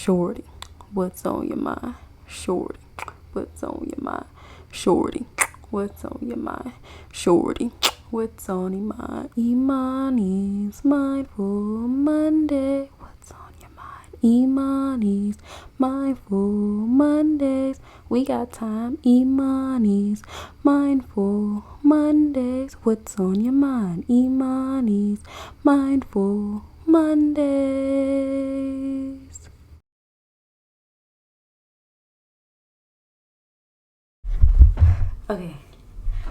Shorty, what's on your mind? Shorty, what's on your mind? Shorty, what's on your mind? Shorty, what's on your mind? Imani's Mindful Monday. What's on your mind? Imani's Mindful Mondays. We got time. Imani's Mindful Mondays. What's on your mind? Imani's Mindful Mondays. Okay,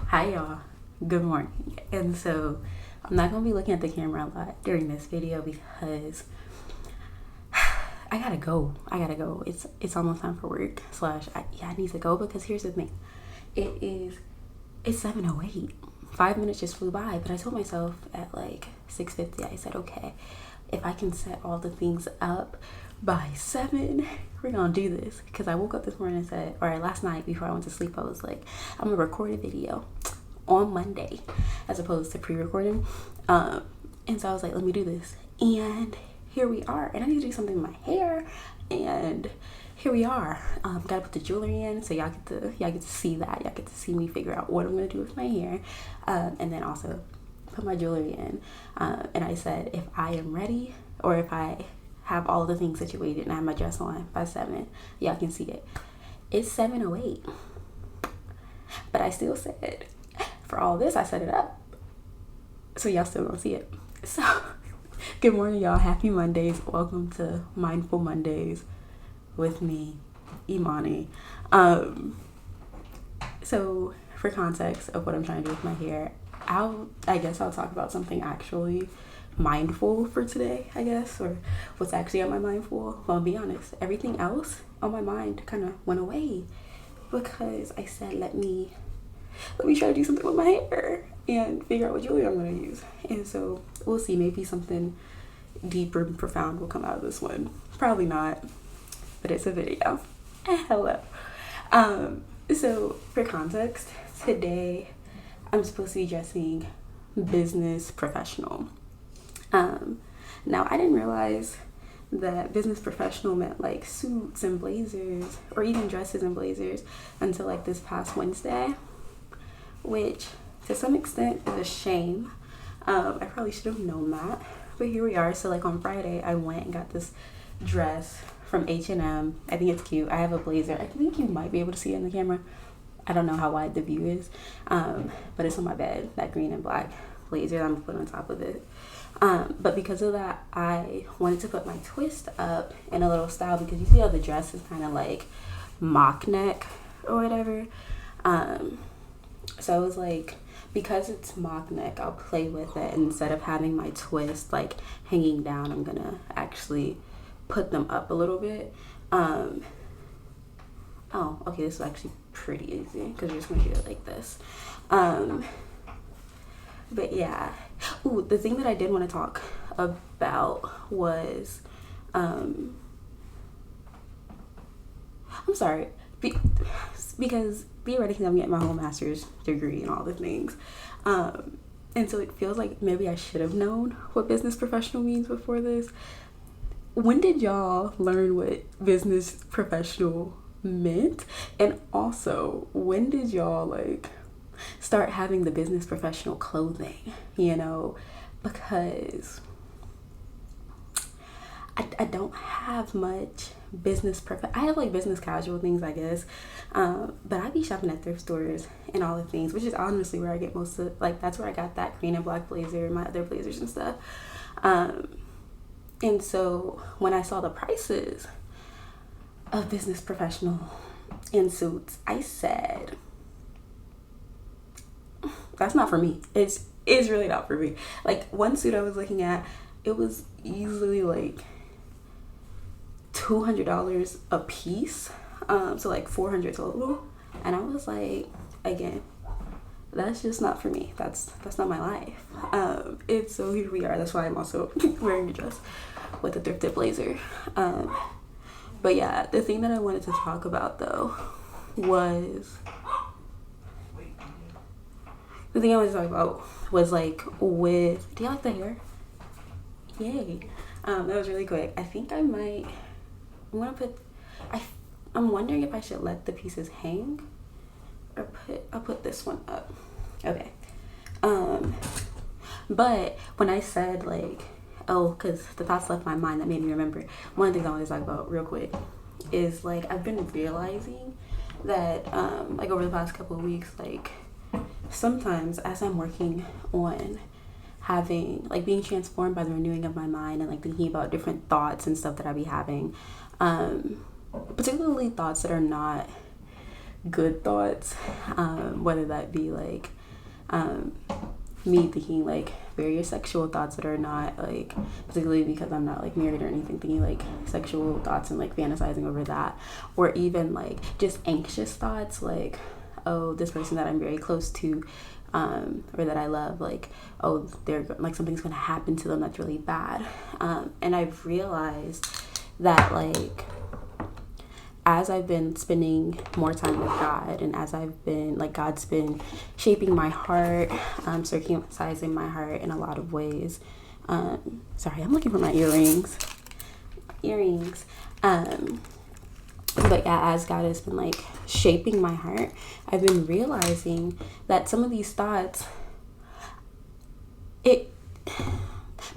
hi y'all, good morning. And so I'm not gonna be looking at the camera a lot during this video because I gotta go. It's almost time for work / I need to go because here's the thing. It's 7:08. 5 minutes just flew by, but I told myself at like 6:50, I said, okay, if I can set all the things up by 7, we're gonna do this. Because I woke up this morning and said, or last night before I went to sleep, I was like, I'm gonna record a video on Monday as opposed to pre-recording. And so I was like, let me do this. And here we are. And I need to do something with my hair. And here we are. Gotta put the jewelry in so y'all get to see that. Y'all get to see me figure out what I'm gonna do with my hair. And then also put my jewelry in. And I said, if I am ready, or if I have all the things situated and I have my dress on by 7, y'all can see it. It's 7:08. But I still said, for all this, I set it up. So y'all still gonna see it. So, good morning, y'all. Happy Mondays. Welcome to Mindful Mondays with me, Imani. So, for context of what I'm trying to do with my hair, I guess I'll talk about something actually mindful for today, I guess, or what's actually on my mind for. Well, I'll be honest, everything else on my mind kind of went away because I said, let me try to do something with my hair and figure out what jewelry I'm going to use. And so we'll see, maybe something deeper and profound will come out of this one. Probably not, but it's a video. Hello. So for context, today I'm supposed to be dressing business professional. Now I didn't realize that business professional meant like suits and blazers or even dresses and blazers until like this past Wednesday, which to some extent is a shame. I probably should have known that, but here we are. So like on Friday I went and got this dress from H&M. I think it's cute. I have a blazer. I think you might be able to see it in the camera. I don't know how wide the view is, but it's on my bed, that green and black blazer that I'm gonna put on top of it. But because of that, I wanted to put my twist up in a little style because you see how the dress is kind of like mock neck or whatever. So I was like, because it's mock neck, I'll play with it. Instead of having my twist like hanging down, I'm gonna actually put them up a little bit. Oh, okay, this is actually pretty easy because you're just gonna do it like this. But yeah. Ooh, the thing that I did want to talk about was, I'm sorry, because theoretically I'm getting my whole master's degree and all the things. And so it feels like maybe I should have known what business professional means before this. When did y'all learn what business professional meant? And also, when did y'all like start having the business professional clothing, you know? Because I don't have much I have like business casual things, I guess, but I be shopping at thrift stores and all the things, which is honestly where I get most of, like, that's where I got that green and black blazer and my other blazers and stuff. And so when I saw the prices of business professional in suits, I said, that's not for me. It's really not for me. Like, one suit I was looking at, it was easily like $200 a piece, so like $400 total. And I was like, again, that's just not for me. That's not my life. And so here we are. That's why I'm also wearing a dress with a thrifted blazer. But yeah, the thing that I wanted to talk about though was like with, do you like the hair? Yay. That was really quick. I think I might I'm gonna put, I'm wondering if I should let the pieces hang or I'll put this one up. Okay. But when I said like, oh, because the thoughts left my mind, that made me remember. One of the things I want to talk about real quick is like, I've been realizing that like over the past couple of weeks, like sometimes as I'm working on having like being transformed by the renewing of my mind and like thinking about different thoughts and stuff that I be having, particularly thoughts that are not good thoughts, whether that be like me thinking like various sexual thoughts that are not like, particularly because I'm not like married or anything, thinking like sexual thoughts and like fantasizing over that, or even like just anxious thoughts like, oh, this person that I'm very close to or that I love, like, oh, they're like something's gonna happen to them that's really bad. And I've realized that like as I've been spending more time with God, and as I've been like, God's been shaping my heart, circumcising my heart in a lot of ways. Sorry, I'm looking for my earrings. But yeah, as God has been like shaping my heart, I've been realizing that some of these thoughts,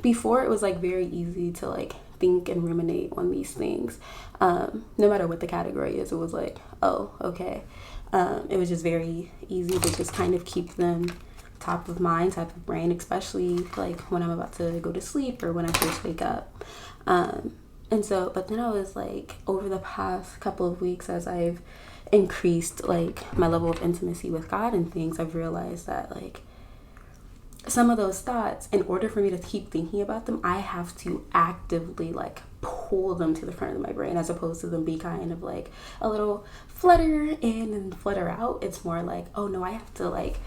before it was like very easy to like think and ruminate on these things, no matter what the category is. It was like, oh, okay. It was just very easy to just kind of keep them top of mind, top of brain, especially like when I'm about to go to sleep or when I first wake up. And so, but then I was like, over the past couple of weeks, as I've increased like my level of intimacy with God and things, I've realized that like some of those thoughts, in order for me to keep thinking about them, I have to actively like pull them to the front of my brain, as opposed to them be kind of like a little flutter in and flutter out. It's more like, oh no, I have to like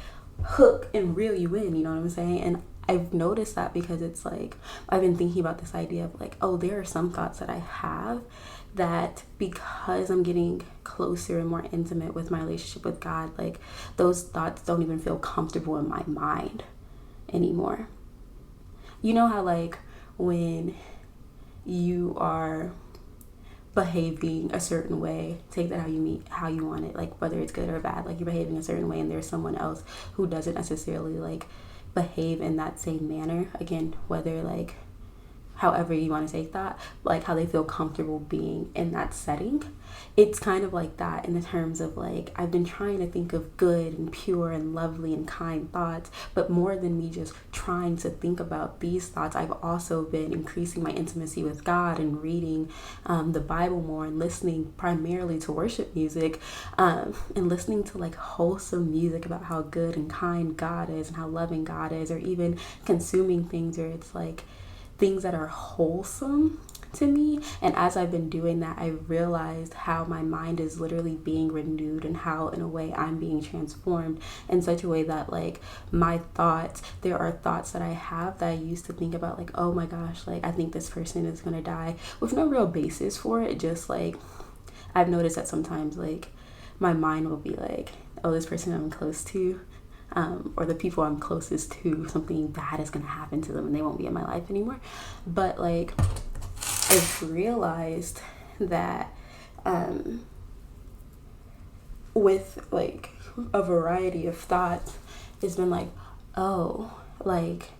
hook and reel you in, you know what I'm saying? And I've noticed that because it's like, I've been thinking about this idea of like, oh, there are some thoughts that I have that because I'm getting closer and more intimate with my relationship with God, like those thoughts don't even feel comfortable in my mind anymore. You know how like when you are behaving a certain way, take that how you want it, like whether it's good or bad, like you're behaving a certain way and there's someone else who doesn't necessarily like behave in that same manner, again, whether like however you want to take that, like how they feel comfortable being in that setting. It's kind of like that in the terms of like, I've been trying to think of good and pure and lovely and kind thoughts, but more than me just trying to think about these thoughts, I've also been increasing my intimacy with God and reading the Bible more and listening primarily to worship music, and listening to like wholesome music about how good and kind God is and how loving God is, or even consuming things where it's like things that are wholesome to me. And as I've been doing that, I realized how my mind is literally being renewed, and how in a way I'm being transformed in such a way that like my thoughts, there are thoughts that I have that I used to think about like, oh my gosh, like I think this person is gonna die, with no real basis for it. Just like I've noticed that sometimes like my mind will be like, oh, this person I'm close to, or the people I'm closest to, something bad is going to happen to them and they won't be in my life anymore. But like I've realized that with like a variety of thoughts, it's been like, oh, like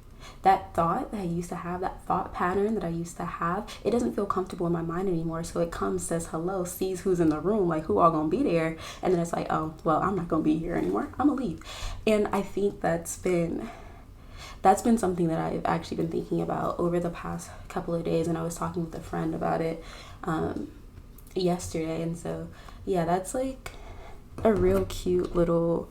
that thought that I used to have, that thought pattern that I used to have, it doesn't feel comfortable in my mind anymore. So it comes, says hello, sees who's in the room, like who all gonna be there, and then it's like, oh, well, I'm not gonna be here anymore, I'm gonna leave. And I think that's been something that I've actually been thinking about over the past couple of days, and I was talking with a friend about it yesterday. And so yeah, that's like a real cute little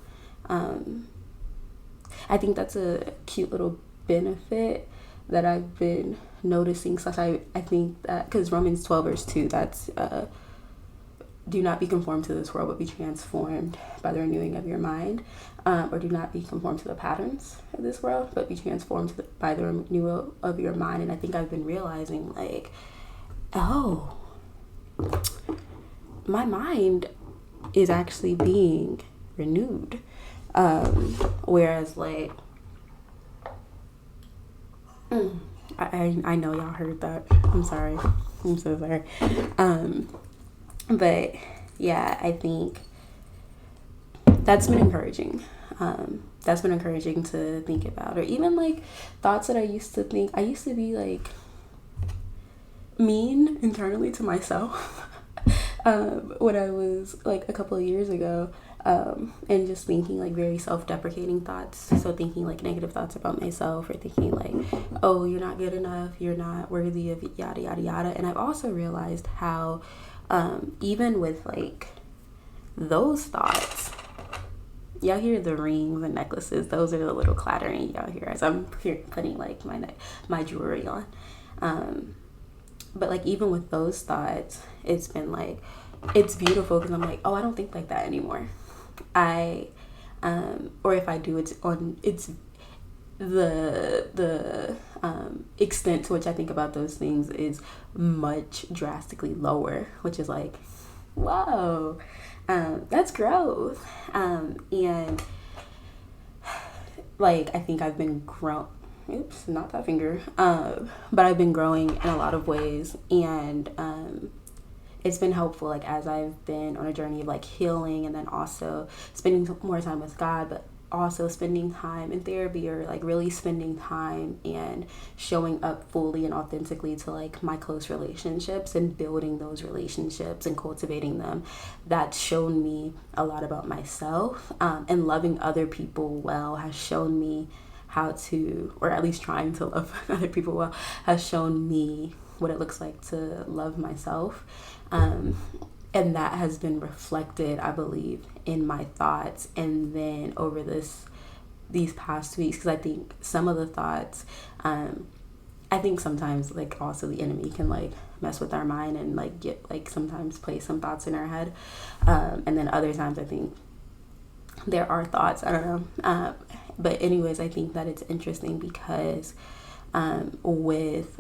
I think that's a cute little benefit that I've been noticing. Slash I think that because Romans 12 verse 2, that's do not be conformed to this world, but be transformed by the renewing of your mind, or do not be conformed to the patterns of this world, but be transformed by the renewal of your mind. And I think I've been realizing like, oh, my mind is actually being renewed, whereas like I know y'all heard that, I'm sorry, I'm so sorry. But yeah, I think that's been encouraging. That's been encouraging to think about. Or even like thoughts that I used to think. I used to be like mean internally to myself when I was like a couple of years ago. And just thinking like very self-deprecating thoughts. So thinking like negative thoughts about myself, or thinking like, oh, you're not good enough, you're not worthy of yada yada yada. And I've also realized how even with like those thoughts, y'all hear the rings and necklaces, those are the little clattering y'all hear as I'm here putting like my jewelry on. But like even with those thoughts, it's been like, it's beautiful because I'm like, oh, I don't think like that anymore. Or if I do, it's the extent to which I think about those things is much drastically lower, which is like, whoa, that's growth. And like, I think I've been oops, not that finger, but I've been growing in a lot of ways, and it's been helpful, like as I've been on a journey of like healing, and then also spending more time with God, but also spending time in therapy, or like really spending time and showing up fully and authentically to like my close relationships and building those relationships and cultivating them. That's shown me a lot about myself, and loving other people well has shown me how to, or at least trying to love other people well, has shown me what it looks like to love myself. And that has been reflected, I believe, in my thoughts. And then over these past weeks, because I think some of the thoughts, I think sometimes like also the enemy can like mess with our mind and like get like sometimes place some thoughts in our head. And then other times I think there are thoughts, I don't know. But anyways, I think that it's interesting because with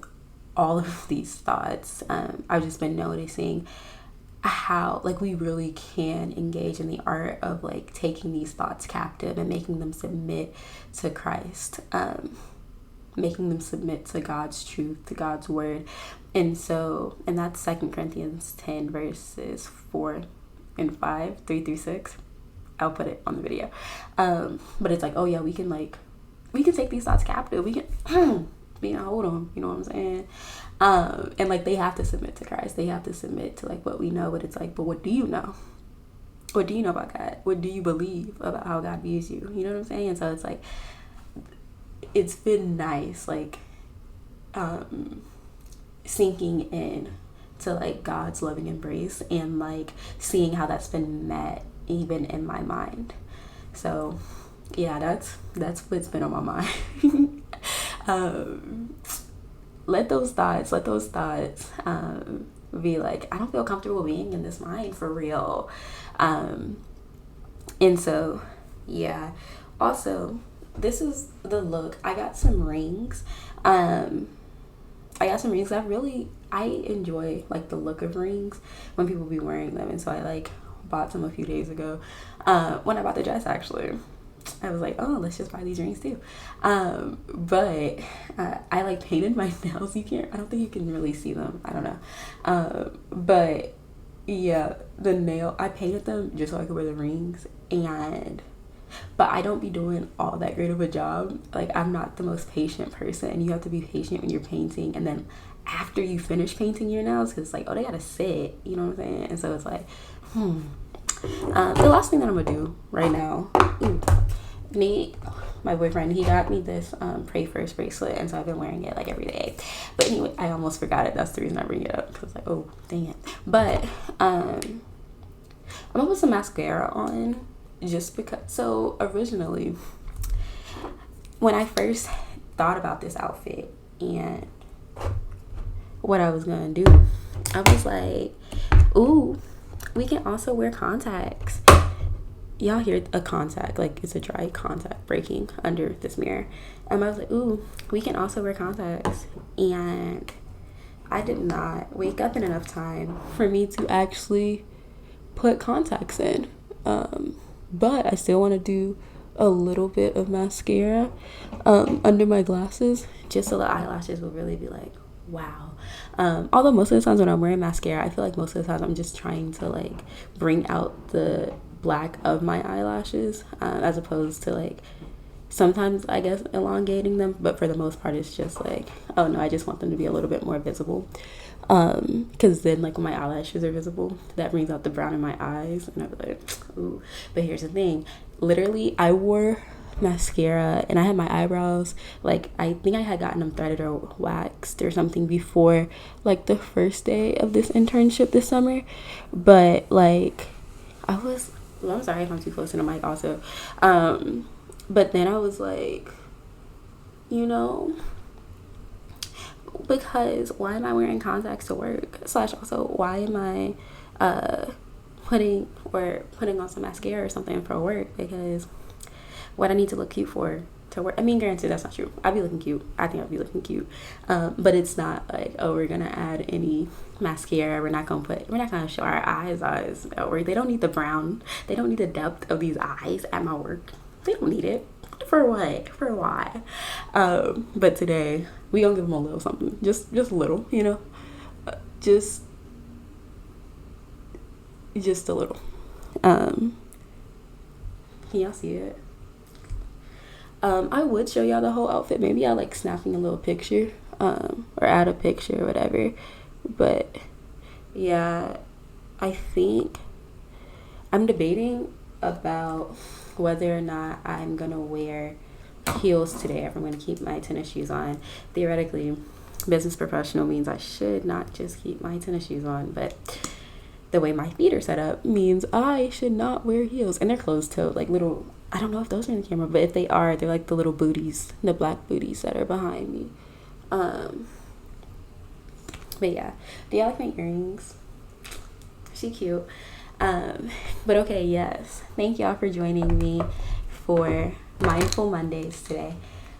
all of these thoughts, I've just been noticing how like we really can engage in the art of like taking these thoughts captive and making them submit to Christ, making them submit to God's truth, to God's word. And that's 2 Corinthians 10 verses 4 and 5, 3 through 6. I'll put it on the video. But it's like, oh yeah, we can take these thoughts captive. We can hold on, you know what I'm saying? And like they have to submit to Christ. They have to submit to like what we know. But it's like, but what do you know? What do you know about God? What do you believe about how God views you? You know what I'm saying? And so it's like, it's been nice, like sinking in to like God's loving embrace, and like seeing how that's been met even in my mind. So yeah, that's what's been on my mind. Let those thoughts be like, I don't feel comfortable being in this mind for real. And so yeah, also this is the look. I got some rings. I enjoy like the look of rings when people be wearing them, and so I like bought some a few days ago. When I bought the dress, actually I was like, oh, let's just buy these rings too. But I like painted my nails. I don't think you can really see them, I don't know. But yeah, I painted them just so I could wear the rings, but I don't be doing all that great of a job. Like, I'm not the most patient person, and you have to be patient when you're painting. And then after you finish painting your nails, because it's like, oh, they gotta sit, you know what I'm saying? And so it's like, the last thing that I'm gonna do right now, Nate, my boyfriend, he got me this Pray First bracelet, and so I've been wearing it like every day. But anyway, I almost forgot it. That's the reason I bring it up, because like, oh, dang it. But I'm gonna put some mascara on, just because. So originally, when I first thought about this outfit and what I was gonna do, I was like, ooh, we can also wear contacts. Y'all hear a contact, like it's a dry contact breaking under this mirror. And I was like, ooh, we can also wear contacts. And I did not wake up in enough time for me to actually put contacts in. But I still want to do a little bit of mascara under my glasses, just so the eyelashes will really be like, wow. Although most of the times when I'm wearing mascara, I feel like most of the times I'm just trying to like bring out the black of my eyelashes, as opposed to like sometimes I guess elongating them, but for the most part it's just like, oh no, I just want them to be a little bit more visible, because then like when my eyelashes are visible, that brings out the brown in my eyes, and I'm like, ooh. But here's the thing, literally I wore mascara and I had my eyebrows, like I think I had gotten them threaded or waxed or something before like the first day of this internship this summer, but like well, I'm sorry if I'm too close to the mic also, but then I was like, you know, because why am I wearing contacts to work, slash also why am I putting on some mascara or something for work, because what I need to look cute for to work. I mean, granted, that's not true. I'd be looking cute. I think I'd be looking cute. But it's not like, oh, we're gonna add any mascara. We're not gonna show our eyes. Or they don't need the brown. They don't need the depth of these eyes at my work. They don't need it. For what? For why? But today we gonna give them a little something. Just a little, you know. Just a little. Can y'all see it? I would show y'all the whole outfit. Maybe I'll like snapping a little picture, or add a picture or whatever. But yeah, I think I'm debating about whether or not I'm gonna wear heels today, if I'm gonna keep my tennis shoes on. Theoretically, business professional means I should not just keep my tennis shoes on, but the way my feet are set up means I should not wear heels. And they're closed-toed, like little, I don't know if those are in the camera, but if they are, they're like the little booties, the black booties that are behind me. But yeah, do y'all like my earrings? She cute. But okay, yes, thank y'all for joining me for Mindful Mondays today,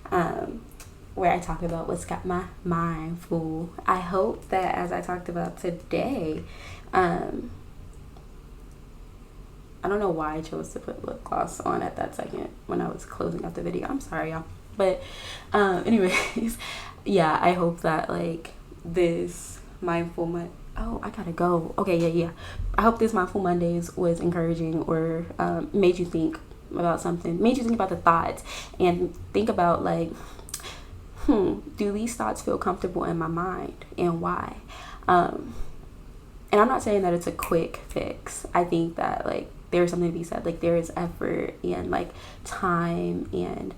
where I talk about what's got my mind full. I hope that as I talked about today, I don't know why I chose to put lip gloss on at that second when I was closing out the video. I'm sorry, y'all. But anyways, yeah, I hope that like this mindful oh, I gotta go. Okay, yeah. I hope this Mindful Mondays was encouraging, or made you think about something, made you think about the thoughts, and think about like, do these thoughts feel comfortable in my mind, and why? And I'm not saying that it's a quick fix. I think that like there's something to be said. Like there is effort and like time and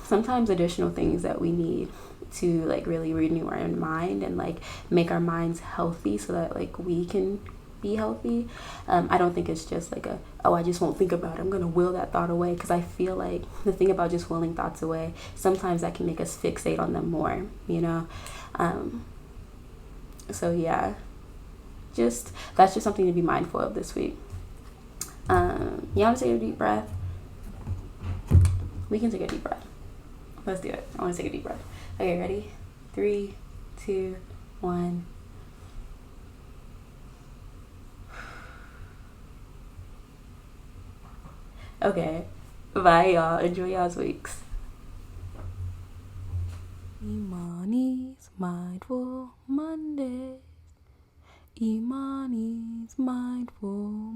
sometimes additional things that we need to like really renew our mind and like make our minds healthy so that like we can be healthy. I don't think it's just like I just won't think about it, I'm gonna will that thought away, because I feel like the thing about just willing thoughts away, sometimes that can make us fixate on them more, you know. So yeah, that's just something to be mindful of this week. You want to take a deep breath? We can take a deep breath. Let's do it. I want to take a deep breath. Okay, ready? 3, 2, 1. Okay, bye y'all. Enjoy y'all's weeks. Imani's Mindful Mondays. Imani's Mindful